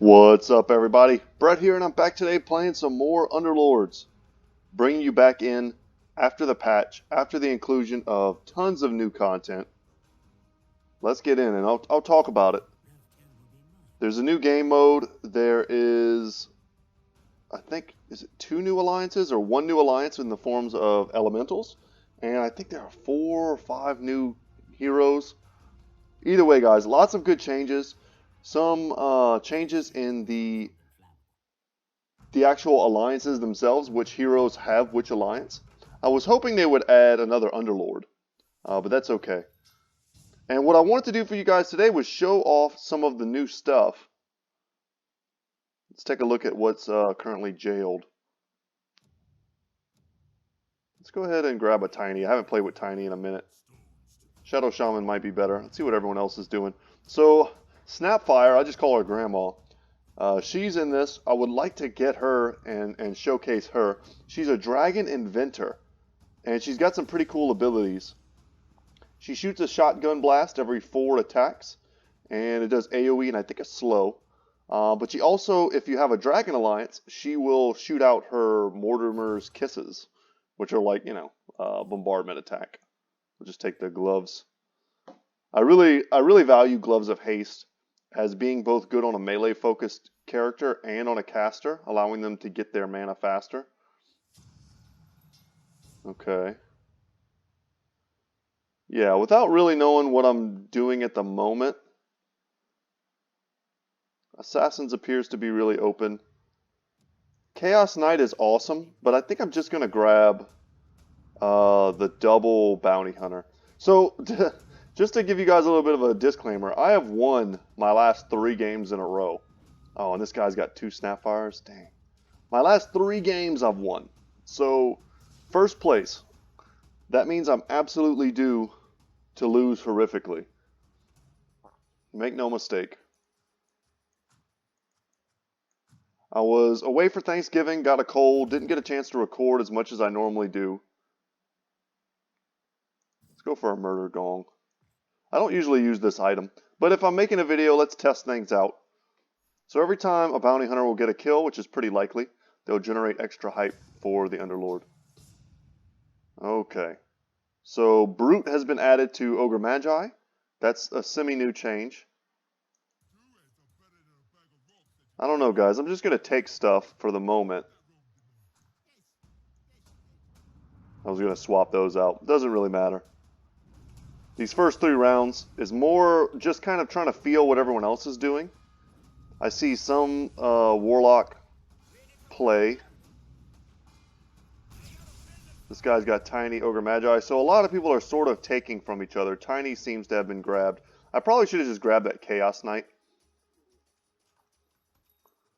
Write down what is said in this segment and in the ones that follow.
What's up, everybody? Brett here, and I'm back today playing some more Underlords. Bringing you back in after the patch, after the inclusion of tons of new content. Let's get in, and I'll talk about it. There's a new game mode. There is, I think, is it 2 new alliances or 1 new alliance in the forms of elementals? And I think there are 4 or 5 new heroes. Either way, guys, lots of good changes. Some changes in the actual alliances themselves, which heroes have which alliance. I was hoping they would add another Underlord, but that's okay. And what I wanted to do for you guys today was show off some of the new stuff. Let's take a look at what's currently jailed. Let's go ahead and grab a Tiny. I haven't played with Tiny in a minute. Shadow Shaman might be better. Let's see what everyone else is doing. So, Snapfire, I just call her Grandma. She's in this. I would like to get her and showcase her. She's a Dragon Inventor, and she's got some pretty cool abilities. She shoots a shotgun blast every 4 attacks, and it does AoE and I think a slow. But she also, if you have a Dragon Alliance, she will shoot out her Mortimer's Kisses, which are like, bombardment attack. We'll just take the gloves. I really value Gloves of Haste as being both good on a melee focused character and on a caster, allowing them to get their mana faster. Okay. Yeah, without really knowing what I'm doing at the moment, Assassins appears to be really open. Chaos Knight is awesome, but I think I'm just going to grab the double Bounty Hunter. So, just to give you guys a little bit of a disclaimer, I have won my last 3 games in a row. Oh, and this guy's got 2 Snapfires? Dang. My last 3 games I've won. So, first place. That means I'm absolutely due to lose horrifically. Make no mistake. I was away for Thanksgiving, got a cold, didn't get a chance to record as much as I normally do. Let's go for a Murder Gong. I don't usually use this item, but if I'm making a video, let's test things out. So every time a Bounty Hunter will get a kill, which is pretty likely, they'll generate extra hype for the Underlord. Okay. So Brute has been added to Ogre Magi. That's a semi-new change. I don't know, guys. I'm just going to take stuff for the moment. I was going to swap those out. Doesn't really matter. These first 3 rounds is more just kind of trying to feel what everyone else is doing. I see some Warlock play. This guy's got Tiny, Ogre Magi. So a lot of people are sort of taking from each other. Tiny seems to have been grabbed. I probably should have just grabbed that Chaos Knight.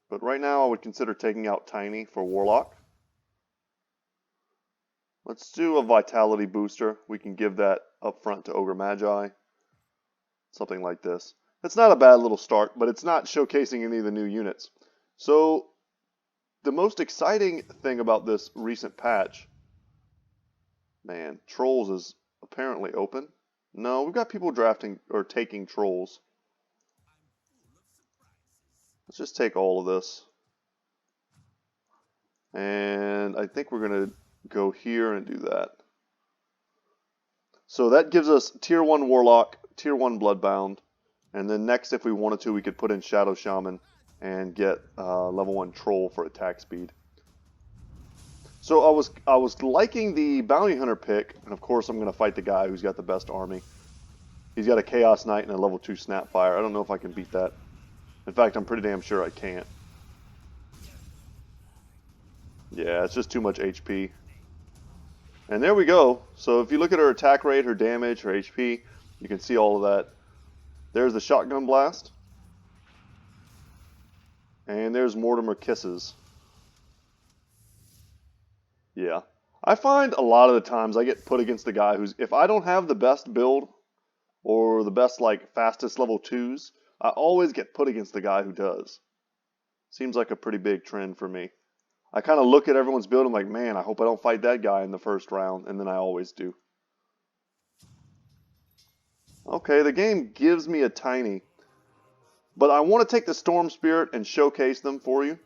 But right now I would consider taking out Tiny for Warlock. Let's do a Vitality booster. We can give that up front to Ogre Magi. Something like this. It's not a bad little start, but it's not showcasing any of the new units. So, the most exciting thing about this recent patch, man, Trolls is apparently open. No, we've got people drafting or taking Trolls. Let's just take all of this. And I think we're going to go here and do that. So that gives us Tier 1 Warlock, Tier 1 Bloodbound, and then next, if we wanted to, we could put in Shadow Shaman and get level 1 Troll for attack speed. So I was liking the Bounty Hunter pick, and of course I'm going to fight the guy who's got the best army. He's got a Chaos Knight and a level 2 Snapfire. I don't know if I can beat that. In fact, I'm pretty damn sure I can't. Yeah, it's just too much HP. And there we go. So if you look at her attack rate, her damage, her HP, you can see all of that. There's the Shotgun Blast. And there's Mortimer Kisses. Yeah. I find a lot of the times I get put against the guy who's, if I don't have the best build or the best, like, fastest level 2s, I always get put against the guy who does. Seems like a pretty big trend for me. I kind of look at everyone's build and I'm like, man, I hope I don't fight that guy in the first round, and then I always do. Okay, the game gives me a Tiny. But I want to take the Storm Spirit and showcase them for you.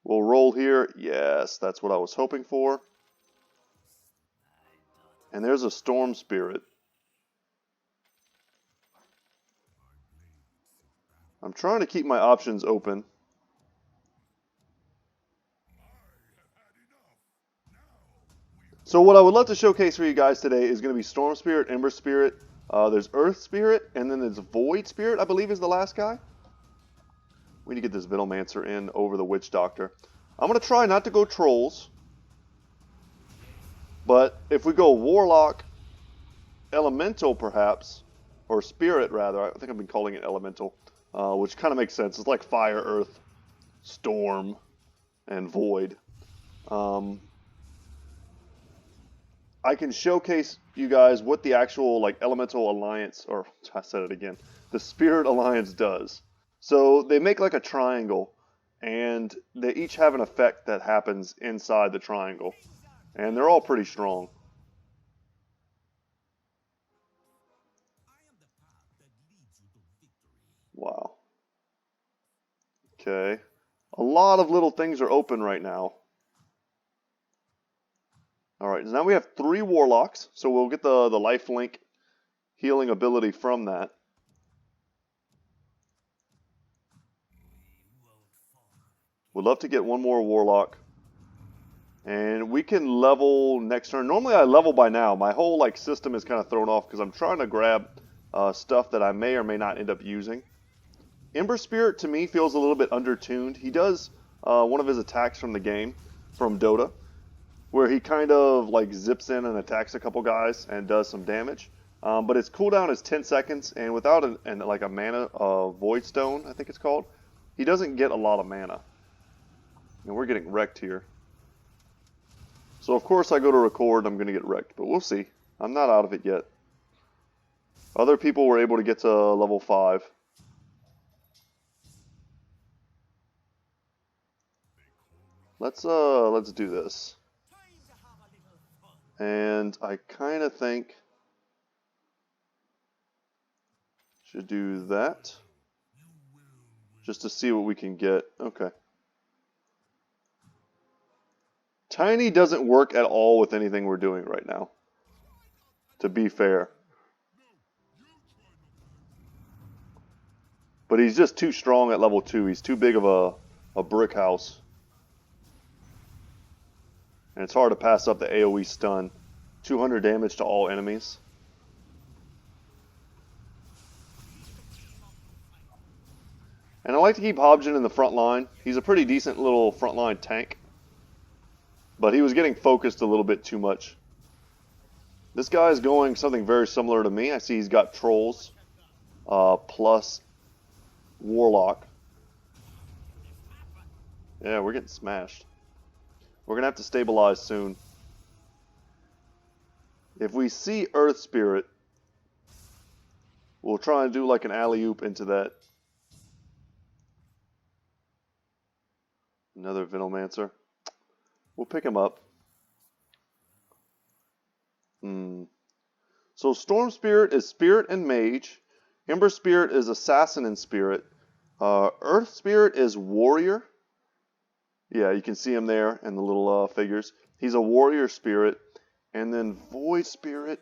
We'll roll here. Yes, that's what I was hoping for. And there's a Storm Spirit. I'm trying to keep my options open. So what I would love to showcase for you guys today is going to be Storm Spirit, Ember Spirit. There's Earth Spirit, and then there's Void Spirit, I believe is the last guy. We need to get this Venomancer in over the Witch Doctor. I'm going to try not to go Trolls. But if we go Warlock, Elemental perhaps, or Spirit rather, I think I've been calling it Elemental, which kind of makes sense. It's like Fire, Earth, Storm, and Void. I can showcase you guys what the actual like Elemental Alliance, or I said it again, the Spirit Alliance does. So they make like a triangle, and they each have an effect that happens inside the triangle, and they're all pretty strong. Wow. Okay. A lot of little things are open right now. Alright, so now we have 3 Warlocks, so we'll get the lifelink healing ability from that. Would love to get one more Warlock. And we can level next turn. Normally I level by now. My whole like system is kind of thrown off because I'm trying to grab stuff that I may or may not end up using. Ember Spirit to me feels a little bit undertuned. He does one of his attacks from the game, from Dota, where he kind of like zips in and attacks a couple guys and does some damage. But its cooldown is 10 seconds, and without like a mana Void Stone, I think it's called, he doesn't get a lot of mana. And we're getting wrecked here. So of course I go to record, I'm going to get wrecked, but we'll see. I'm not out of it yet. Other people were able to get to level 5. Let's do this. And I kind of think should do that just to see what we can get. Okay. Tiny doesn't work at all with anything we're doing right now, to be fair. But he's just too strong at level 2. He's too big of a brick house. And it's hard to pass up the AoE stun. 200 damage to all enemies. And I like to keep Hobgen in the front line. He's a pretty decent little frontline tank. But he was getting focused a little bit too much. This guy is going something very similar to me. I see he's got Trolls plus Warlock. Yeah, we're getting smashed. We're going to have to stabilize soon. If we see Earth Spirit, we'll try and do like an alley-oop into that. Another Venomancer. We'll pick him up. So Storm Spirit is Spirit and Mage. Ember Spirit is Assassin and Spirit. Earth Spirit is Warrior. Yeah, you can see him there in the little figures. He's a Warrior Spirit. And then Void Spirit,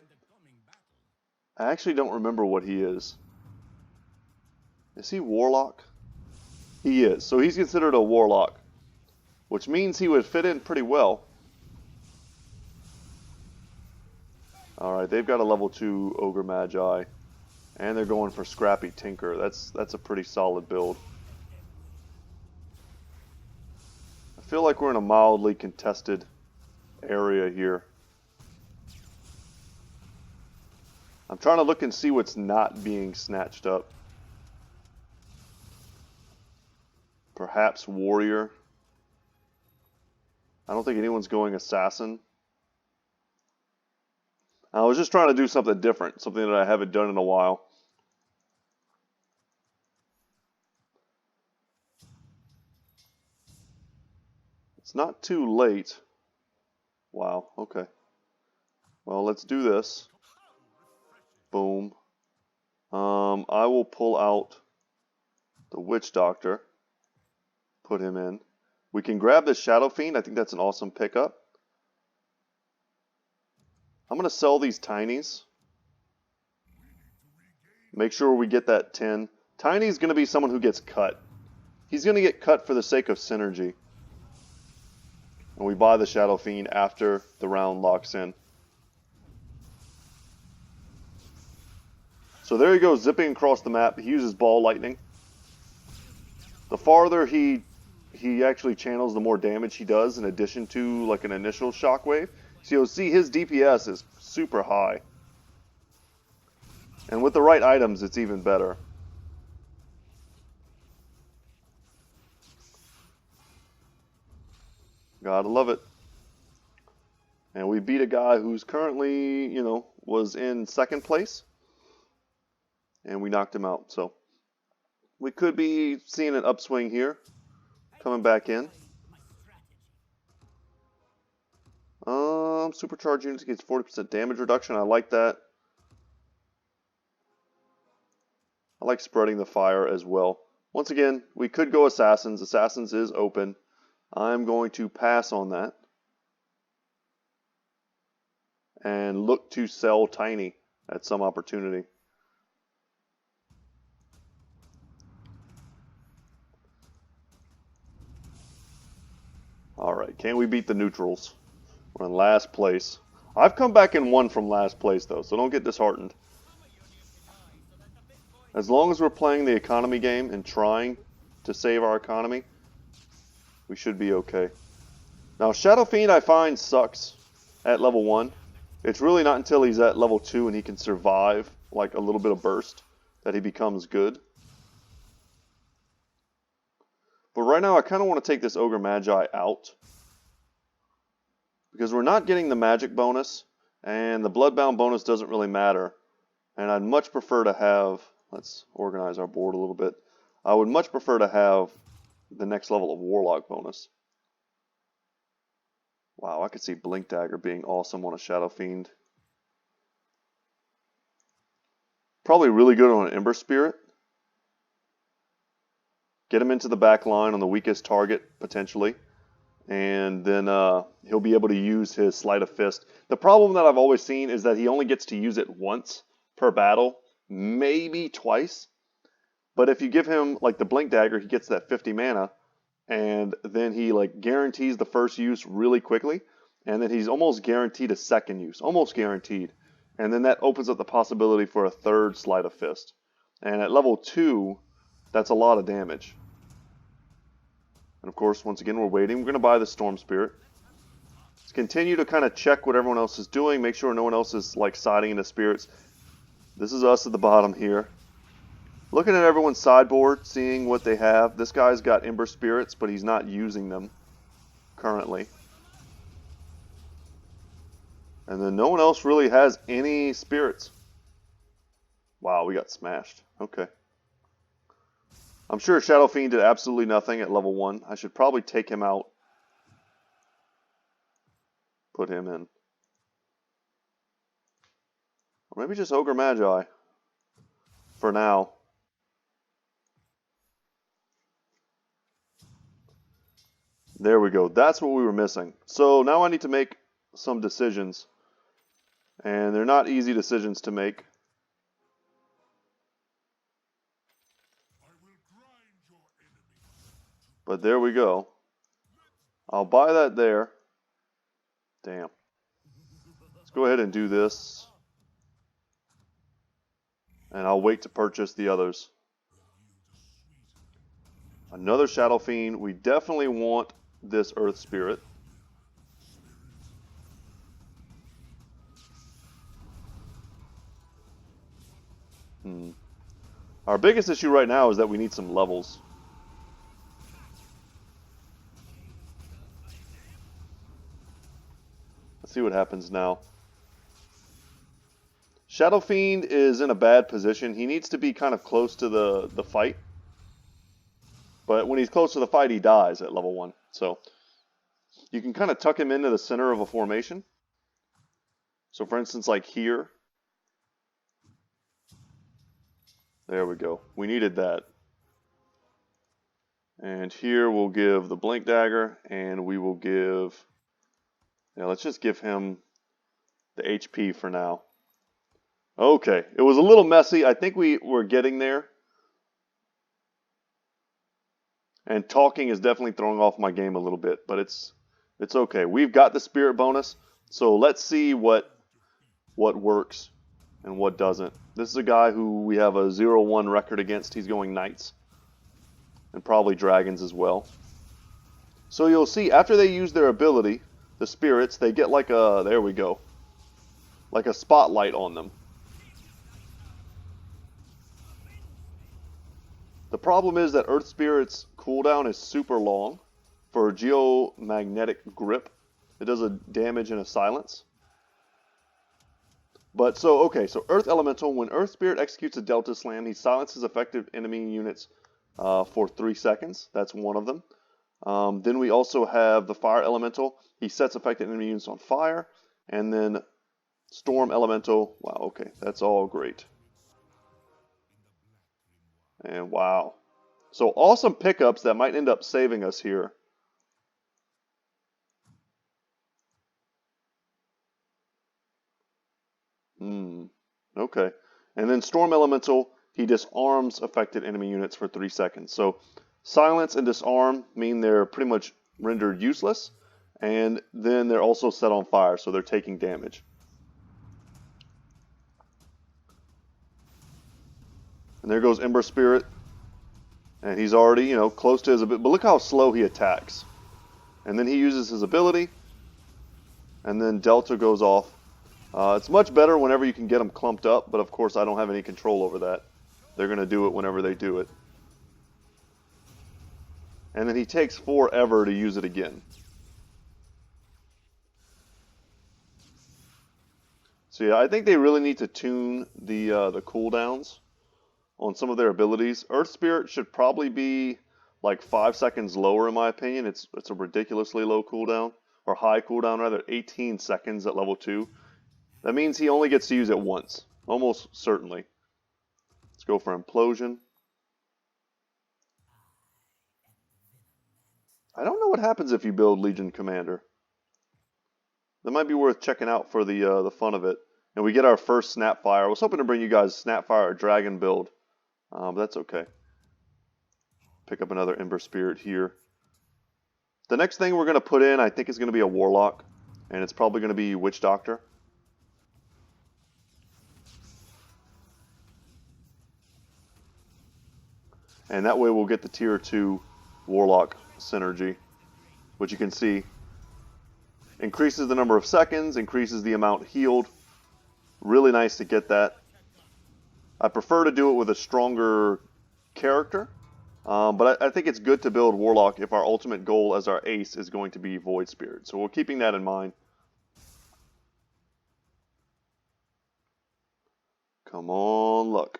I actually don't remember what he is. Is he Warlock? He is. So he's considered a Warlock, which means he would fit in pretty well. Alright, they've got a level 2 Ogre Magi. And they're going for Scrappy Tinker. That's a pretty solid build. I feel like we're in a mildly contested area here. I'm trying to look and see what's not being snatched up. Perhaps Warrior. I don't think anyone's going Assassin. I was just trying to do something different, something that I haven't done in a while. It's not too late. Wow, okay. Well, let's do this. Boom. I will pull out the Witch Doctor. Put him in. We can grab the Shadow Fiend. I think that's an awesome pickup. I'm going to sell these Tinies. Make sure we get that 10. Tiny's going to be someone who gets cut. He's going to get cut for the sake of synergy. And we buy the Shadow Fiend after the round locks in. So there he goes, zipping across the map. He uses Ball Lightning. The farther he actually channels, the more damage he does, in addition to like an initial shockwave. So you'll see his DPS is super high. And with the right items, it's even better. Gotta love it. And we beat a guy who's currently, was in second place. And we knocked him out. So we could be seeing an upswing here. Coming back in. Supercharged units gets 40% damage reduction. I like that. I like spreading the fire as well. Once again, we could go Assassins. Assassins is open. I'm going to pass on that. And look to sell Tiny at some opportunity. Alright, can we beat the neutrals? We're in last place. I've come back and won from last place though, so don't get disheartened. As long as we're playing the economy game and trying to save our economy, we should be okay. Now Shadow Fiend I find sucks at level 1. It's really not until he's at level 2 and he can survive like a little bit of burst that he becomes good. But right now I kind of want to take this Ogre Magi out. Because we're not getting the magic bonus, and the Bloodbound bonus doesn't really matter. And I'd much prefer to have, let's organize our board a little bit. I would much prefer to have the next level of Warlock bonus. Wow, I could see Blink Dagger being awesome on a Shadow Fiend. Probably really good on an Ember Spirit. Get him into the back line on the weakest target, potentially. And then he'll be able to use his Sleight of Fist. The problem that I've always seen is that he only gets to use it once per battle, maybe twice. But if you give him like the Blink Dagger, he gets that 50 mana, and then he like guarantees the first use really quickly, and then he's almost guaranteed a second use, almost guaranteed. And then that opens up the possibility for a third Sleight of Fist. And at level 2, that's a lot of damage. And of course, once again, we're waiting. We're going to buy the Storm Spirit. Let's continue to kind of check what everyone else is doing. Make sure no one else is like siding into spirits. This is us at the bottom here. Looking at everyone's sideboard, seeing what they have. This guy's got Ember Spirits, but he's not using them currently. And then no one else really has any spirits. Wow, we got smashed. Okay. I'm sure Shadow Fiend did absolutely nothing at level 1. I should probably take him out. Put him in. Or maybe just Ogre Magi. For now. There we go. That's what we were missing. So now I need to make some decisions. And they're not easy decisions to make. But there we go. I'll buy that there. Damn. Let's go ahead and do this. And I'll wait to purchase the others. Another Shadow Fiend. We definitely want this Earth Spirit. Our biggest issue right now is that we need some levels. Let's see what happens now. Shadow Fiend is in a bad position. He needs to be kind of close to the fight. But when he's close to the fight, he dies at level 1. So you can kind of tuck him into the center of a formation. So for instance, like here. There we go. We needed that. And here we'll give the Blink Dagger, and we will give, yeah, let's just give him the HP for now. Okay, it was a little messy. I think we were getting there. And talking is definitely throwing off my game a little bit, but it's okay. We've got the spirit bonus, so let's see what works and what doesn't. This is a guy who we have a 0-1 record against. He's going knights and probably dragons as well. So you'll see after they use their ability, the spirits, they get like a, there we go, like a spotlight on them. The problem is that Earth Spirit's cooldown is super long for Geomagnetic Grip. It does a damage and a silence. But so, okay, so Earth Elemental, when Earth Spirit executes a Delta Slam, he silences effective enemy units for 3 seconds. That's one of them. Then we also have the Fire Elemental. He sets affected enemy units on fire. And then Storm Elemental. Wow, okay, that's all great. And wow. So awesome pickups that might end up saving us here. Okay. And then Storm Elemental, he disarms affected enemy units for 3 seconds. So silence and disarm mean they're pretty much rendered useless. And then they're also set on fire, so they're taking damage. And there goes Ember Spirit. And he's already, you know, close to his ability. But look how slow he attacks. And then he uses his ability. And then Delta goes off. It's much better whenever you can get them clumped up. But of course, I don't have any control over that. They're going to do it whenever they do it. And then he takes forever to use it again. So yeah, I think they really need to tune the cooldowns on some of their abilities. Earth Spirit should probably be like 5 seconds lower in my opinion. It's a ridiculously low cooldown, or high cooldown rather, 18 seconds at level 2. That means he only gets to use it once, almost certainly. Let's go for Implosion. I don't know what happens if you build Legion Commander. That might be worth checking out for the fun of it. And we get our first Snapfire. I was hoping to bring you guys Snapfire or Dragon build. But that's okay. Pick up another Ember Spirit here. The next thing we're going to put in, I think, is going to be a Warlock. And it's probably going to be Witch Doctor. And that way we'll get the tier 2 Warlock synergy. Which you can see increases the number of seconds, increases the amount healed. Really nice to get that. I prefer to do it with a stronger character. But I think it's good to build Warlock if our ultimate goal as our ace is going to be Void Spirit. So we're keeping that in mind. Come on, luck.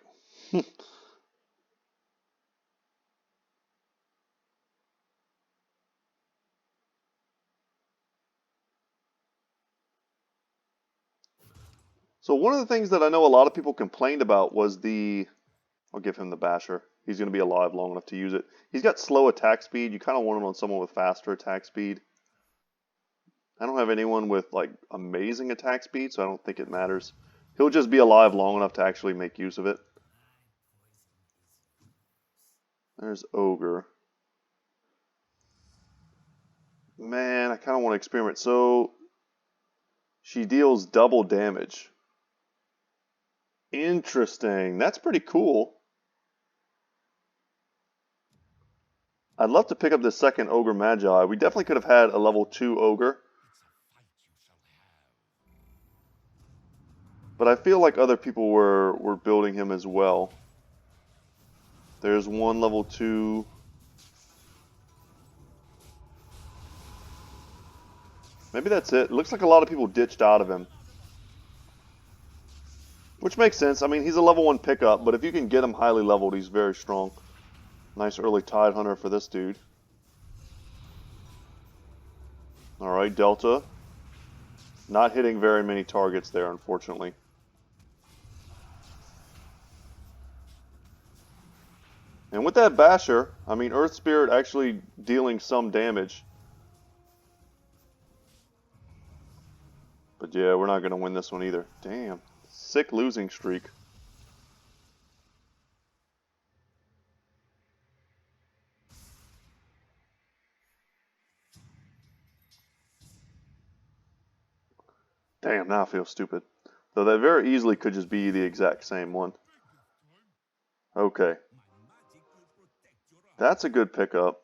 So one of the things that I know a lot of people complained about was the... I'll give him the Basher. He's going to be alive long enough to use it. He's got slow attack speed. You kind of want him on someone with faster attack speed. I don't have anyone with like amazing attack speed, so I don't think it matters. He'll just be alive long enough to actually make use of it. There's Ogre. Man, I kind of want to experiment. So, she deals double damage. Interesting. That's pretty cool. I'd love to pick up the second Ogre Magi. We definitely could have had a level 2 Ogre. But I feel like other people were building him as well. There's one level 2. Maybe that's it. It looks like a lot of people ditched out of him. Which makes sense. I mean, he's a level 1 pickup, but if you can get him highly leveled, he's very strong. Nice early Tide Hunter for this dude. Alright, Delta. Not hitting very many targets there, unfortunately. And with that Basher, I mean, Earth Spirit actually dealing some damage. But yeah, we're not going to win this one either. Damn. Sick losing streak. Damn, now I feel stupid. Though that very easily could just be the exact same one. Okay. That's a good pickup.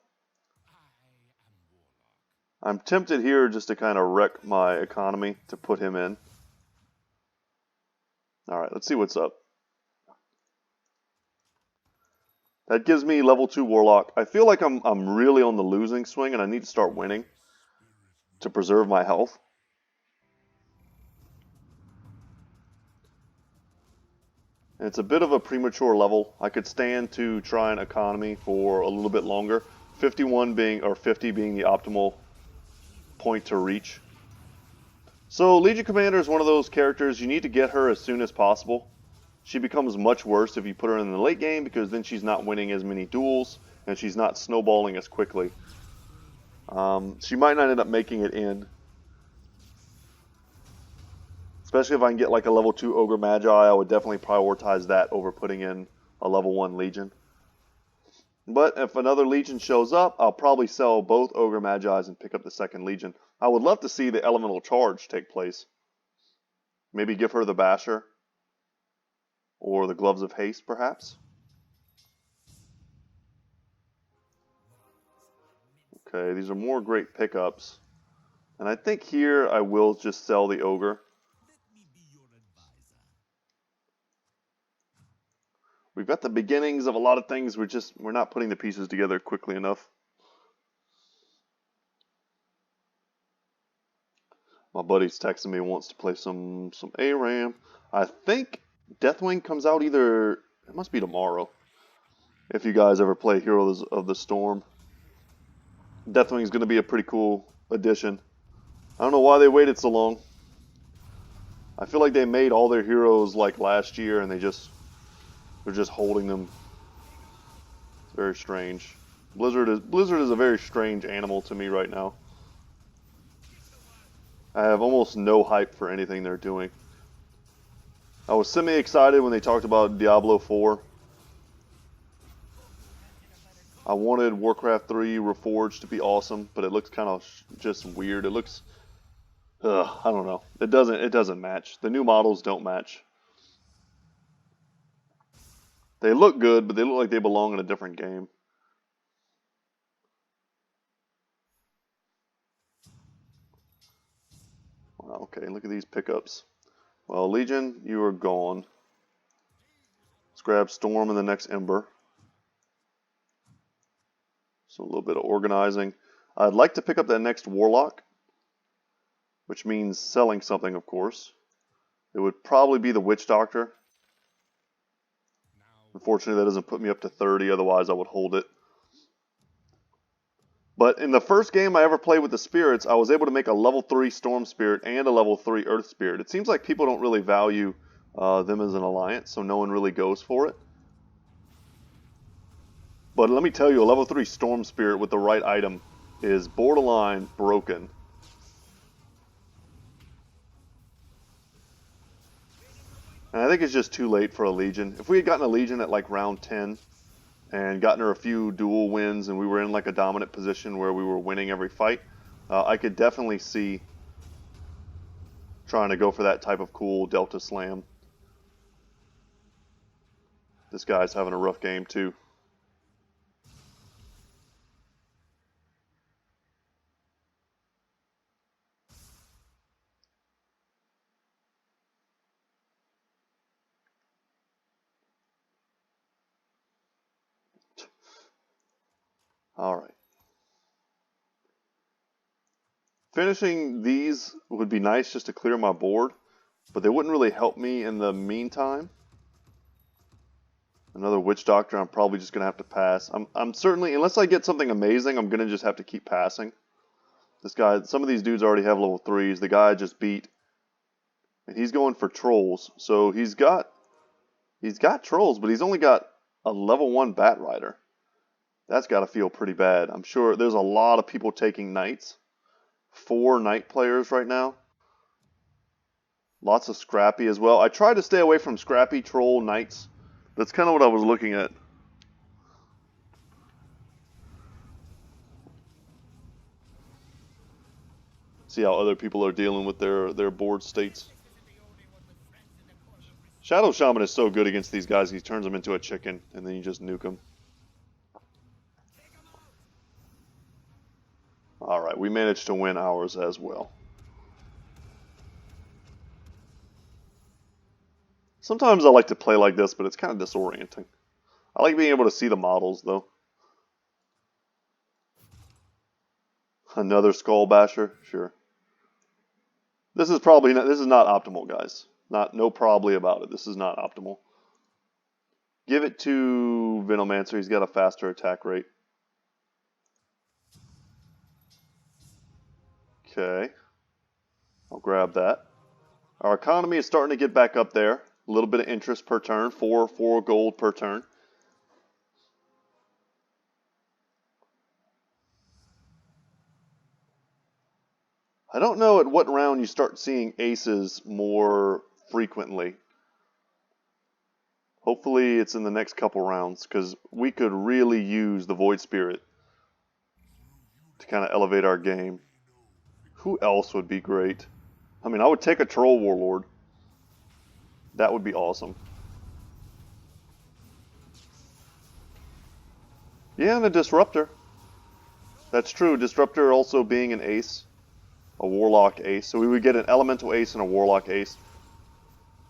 I'm tempted here just to kind of wreck my economy to put him in. Alright, let's see what's up. That gives me level 2 Warlock. I feel like I'm really on the losing swing and I need to start winning to preserve my health. And it's a bit of a premature level. I could stand to try an economy for a little bit longer. 51 being, or 50 being the optimal point to reach. So Legion Commander is one of those characters you need to get her as soon as possible. She becomes much worse if you put her in the late game because then she's not winning as many duels and she's not snowballing as quickly. She might not end up making it in. Especially if I can get like a level 2 Ogre Magi, I would definitely prioritize that over putting in a level 1 Legion. But if another Legion shows up, I'll probably sell both Ogre Magi's and pick up the second Legion. I would love to see the Elemental Charge take place. Maybe give her the Basher. Or the Gloves of Haste, perhaps. Okay, these are more great pickups. And I think here I will just sell the Ogre. We've got the beginnings of a lot of things. We're not putting the pieces together quickly enough. My buddy's texting me, wants to play some ARAM. I think Deathwing comes out either, it must be tomorrow. If you guys ever play Heroes of the Storm. Deathwing is going to be a pretty cool addition. I don't know why they waited so long. I feel like they made all their heroes like last year and they're just holding them. It's very strange. Blizzard is a very strange animal to me right now. I have almost no hype for anything they're doing. I was semi-excited when they talked about Diablo 4. I wanted Warcraft 3 Reforged to be awesome, but it looks kind of just weird. It looks, I don't know. It doesn't match. The new models don't match. They look good, but they look like they belong in a different game. Okay, look at these pickups. Well, Legion, you are gone. Let's grab Storm in the next Ember. So a little bit of organizing. I'd like to pick up that next Warlock, which means selling something, of course. It would probably be the Witch Doctor. Unfortunately, that doesn't put me up to 30, otherwise I would hold it. But in the first game I ever played with the Spirits, I was able to make a level 3 Storm Spirit and a level 3 Earth Spirit. It seems like people don't really value them as an alliance, so no one really goes for it. But let me tell you, a level 3 Storm Spirit with the right item is borderline broken. And I think it's just too late for a Legion. If we had gotten a Legion at like round 10 and gotten her a few duel wins and we were in like a dominant position where we were winning every fight, I could definitely see trying to go for that type of cool Delta Slam. This guy's having a rough game too. Alright. Finishing these would be nice just to clear my board, but they wouldn't really help me in the meantime. Another Witch Doctor, I'm probably just going to have to pass. I'm certainly, unless I get something amazing, I'm going to just have to keep passing. This guy, some of these dudes already have level 3s. The guy I just beat, and he's going for Trolls. So he's got Trolls, but he's only got a level 1 Bat Rider. That's got to feel pretty bad. I'm sure there's a lot of people taking knights. 4 knight players right now. Lots of scrappy as well. I tried to stay away from scrappy troll knights. That's kind of what I was looking at. See how other people are dealing with their board states. Shadow Shaman is so good against these guys. He turns them into a chicken, and then you just nuke them. Alright, we managed to win ours as well. Sometimes I like to play like this, but it's kind of disorienting. I like being able to see the models, though. Another Skull Basher? Sure. This is probably not, this is not optimal, guys. No probably about it. This is not optimal. Give it to Venomancer. He's got a faster attack rate. Okay. I'll grab that. Our economy is starting to get back up there. A little bit of interest per turn. 4 gold per turn. I don't know at what round you start seeing aces more frequently. Hopefully it's in the next couple rounds, because we could really use the Void Spirit to kind of elevate our game. Who else would be great? I mean, I would take a Troll Warlord. That would be awesome. Yeah, and a Disruptor. That's true. Disruptor also being an ace. A Warlock ace. So we would get an Elemental ace and a Warlock ace.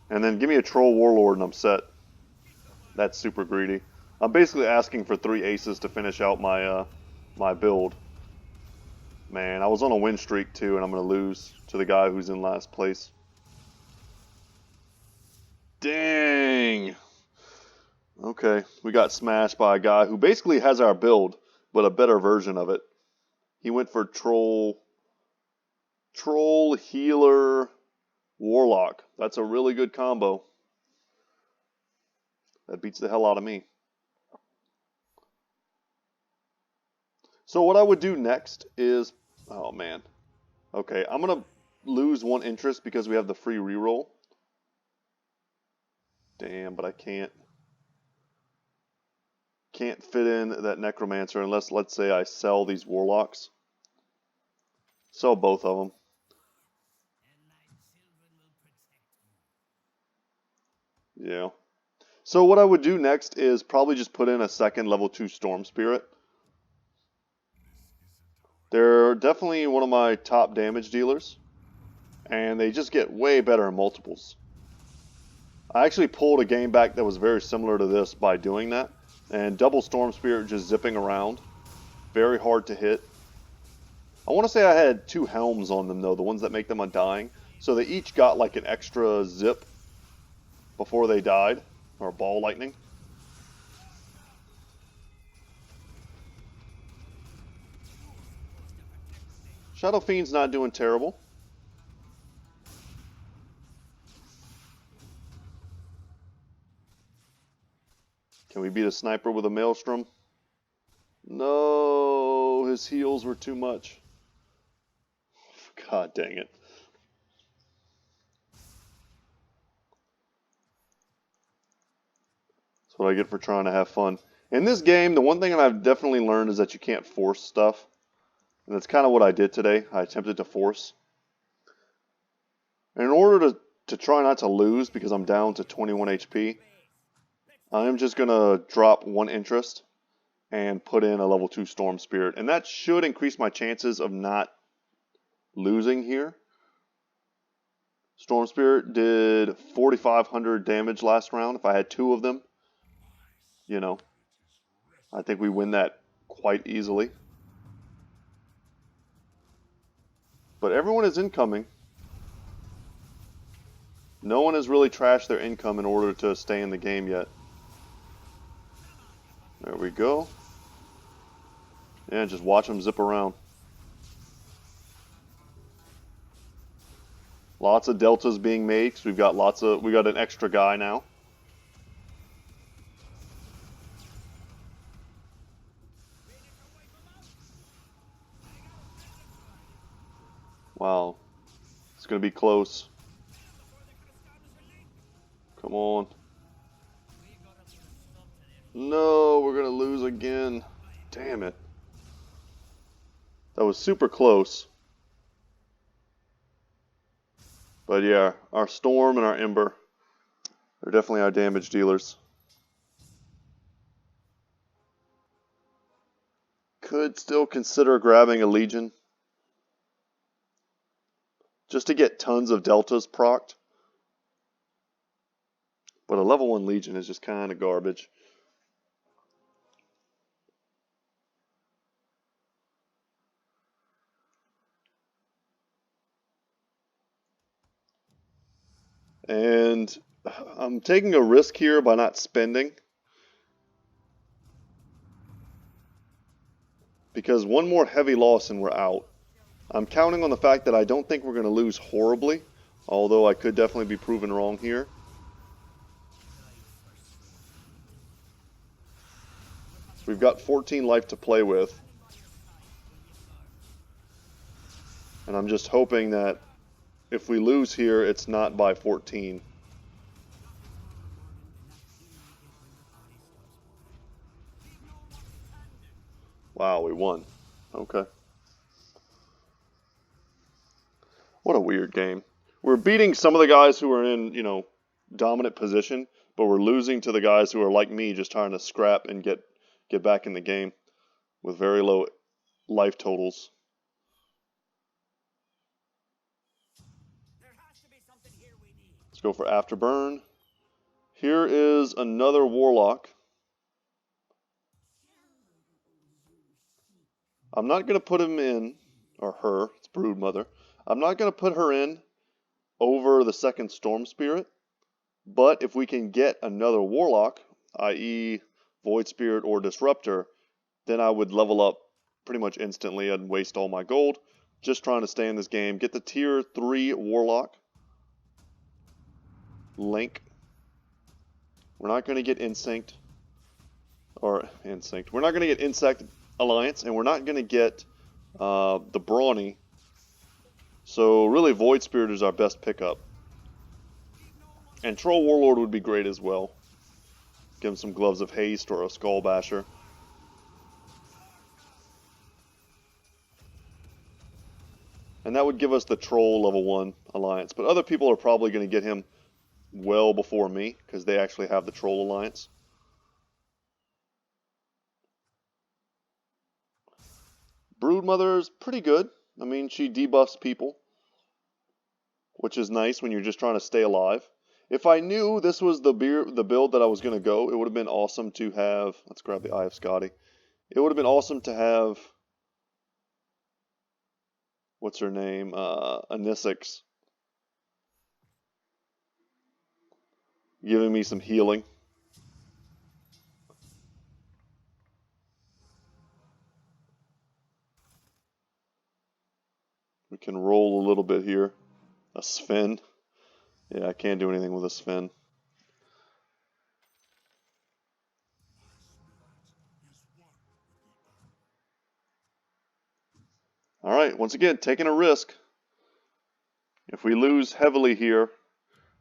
And then give me a Troll Warlord and I'm set. That's super greedy. I'm basically asking for 3 aces to finish out my my build. Man, I was on a win streak too, and I'm going to lose to the guy who's in last place. Dang! Okay, we got smashed by a guy who basically has our build, but a better version of it. He went for Troll, Healer, Warlock. That's a really good combo. That beats the hell out of me. So what I would do next is... Oh, man. Okay, I'm going to lose 1 interest because we have the free reroll. Damn, but I can't fit in that Necromancer unless, let's say, I sell these Warlocks. Sell both of them. Yeah. So what I would do next is probably just put in a second level 2 Storm Spirit. They're definitely one of my top damage dealers. And they just get way better in multiples. I actually pulled a game back that was very similar to this by doing that. And double Storm Spirit just zipping around. Very hard to hit. I want to say I had 2 helms on them though, the ones that make them undying. So they each got like an extra zip before they died. Or ball lightning. Shadow Fiend's not doing terrible. Can we beat a sniper with a Maelstrom? No, his heals were too much. God dang it. That's what I get for trying to have fun. In this game, the one thing that I've definitely learned is that you can't force stuff. And that's kind of what I did today. I attempted to force. And in order to try not to lose, because I'm down to 21 HP, I'm just going to drop 1 interest and put in a level 2 Storm Spirit. And that should increase my chances of not losing here. Storm Spirit did 4,500 damage last round. If I had 2 of them, you know, I think we win that quite easily. But everyone is incoming. No one has really trashed their income in order to stay in the game yet. There we go. And just watch them zip around. Lots of deltas being made because we got an extra guy now. Wow. It's going to be close. Come on. No, we're going to lose again. Damn it. That was super close. But yeah, our Storm and our Ember are definitely our damage dealers. Could still consider grabbing a Legion. Just to get tons of deltas procced. But a level 1 Legion is just kind of garbage. And I'm taking a risk here by not spending. Because one more heavy loss and we're out. I'm counting on the fact that I don't think we're going to lose horribly. Although I could definitely be proven wrong here. We've got 14 life to play with. And I'm just hoping that if we lose here, it's not by 14. Wow, we won. Okay. What a weird game. We're beating some of the guys who are in, dominant position, but we're losing to the guys who are like me, just trying to scrap and get back in the game with very low life totals. Let's go for Afterburn. Here is another Warlock. I'm not going to put him in, or her, it's Broodmother. I'm not going to put her in over the second Storm Spirit, but if we can get another Warlock, i.e. Void Spirit or Disruptor, then I would level up pretty much instantly and waste all my gold. Just trying to stay in this game. Get the tier 3 Warlock. Link. We're not going to get Instinct. Or Instinct. We're not going to get Insect Alliance, and we're not going to get the Brawny. So really Void Spirit is our best pickup. And Troll Warlord would be great as well. Give him some Gloves of Haste or a Skull Basher. And that would give us the Troll level 1 Alliance. But other people are probably going to get him well before me, because they actually have the Troll Alliance. Broodmother's pretty good. I mean, she debuffs people, which is nice when you're just trying to stay alive. If I knew this was the build that I was going to go, it would have been awesome to have... Let's grab the Eye of Scotty. It would have been awesome to have... What's her name? Anisix. Giving me some healing. We can roll a little bit here. A Sven. Yeah, I can't do anything with a Sven. Alright, once again, taking a risk. If we lose heavily here,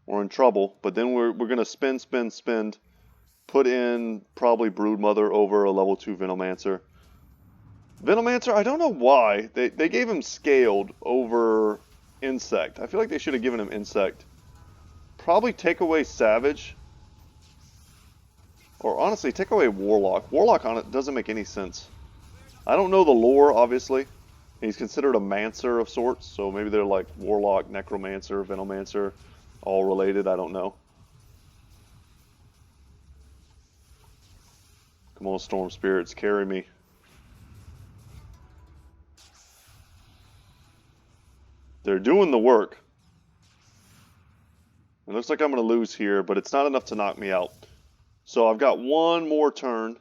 we're in trouble. But then we're going to spend. Put in probably Broodmother over a level 2 Venomancer. Venomancer, I don't know why. They gave him Scaled over Insect. I feel like they should have given him Insect. Probably take away Savage. Or honestly, take away Warlock. Warlock on it doesn't make any sense. I don't know the lore, obviously. He's considered a Mancer of sorts, so maybe they're like Warlock, Necromancer, Venomancer, all related, I don't know. Come on, Storm Spirits, carry me. They're doing the work. It looks like I'm going to lose here, but it's not enough to knock me out. So I've got one more turn.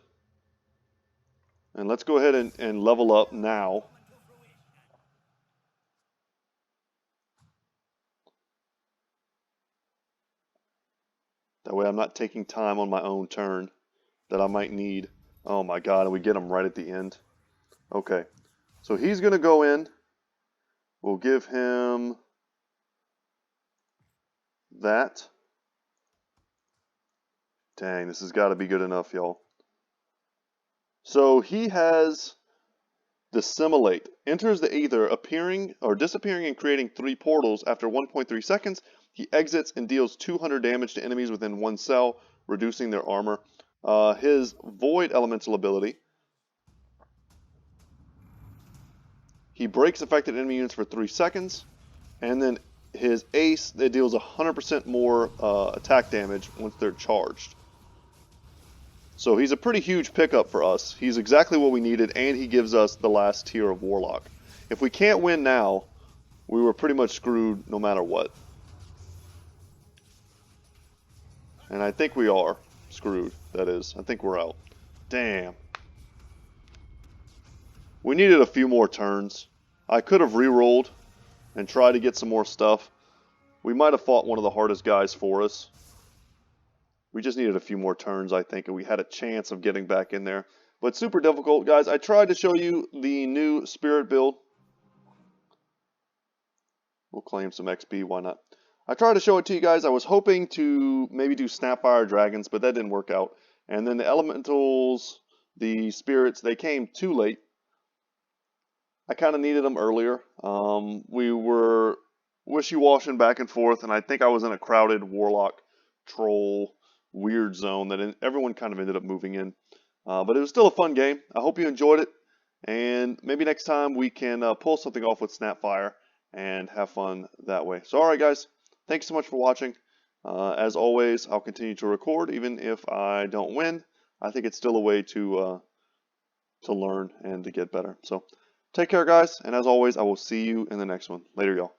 And let's go ahead and level up now. That way I'm not taking time on my own turn that I might need. Oh my god, and we get him right at the end. Okay, so he's going to go in. We'll give him that. Dang, this has got to be good enough, y'all. So he has Dissimulate. Enters the Aether, appearing or disappearing and creating 3 portals. After 1.3 seconds, he exits and deals 200 damage to enemies within 1 cell, reducing their armor. His Void Elemental ability. He breaks affected enemy units for 3 seconds. And then his Ace, that deals 100% more attack damage once they're charged. So he's a pretty huge pickup for us. He's exactly what we needed, and he gives us the last tier of Warlock. If we can't win now, we were pretty much screwed no matter what. And I think we are screwed, that is. I think we're out. Damn. We needed a few more turns. I could have re-rolled and tried to get some more stuff. We might have fought one of the hardest guys for us. We just needed a few more turns, I think, and we had a chance of getting back in there. But super difficult, guys. I tried to show you the new Spirit build. We'll claim some XP, why not? I tried to show it to you guys. I was hoping to maybe do Snapfire Dragons, but that didn't work out. And then the Elementals, the Spirits, they came too late. I kind of needed them earlier. We were wishy-washing back and forth, and I think I was in a crowded Warlock Troll weird zone that everyone kind of ended up moving in. But it was still a fun game. I hope you enjoyed it, and maybe next time we can pull something off with Snapfire and have fun that way. So alright guys, thanks so much for watching. As always, I'll continue to record even if I don't win. I think it's still a way to learn and to get better. So take care guys, and as always, I will see you in the next one. Later y'all.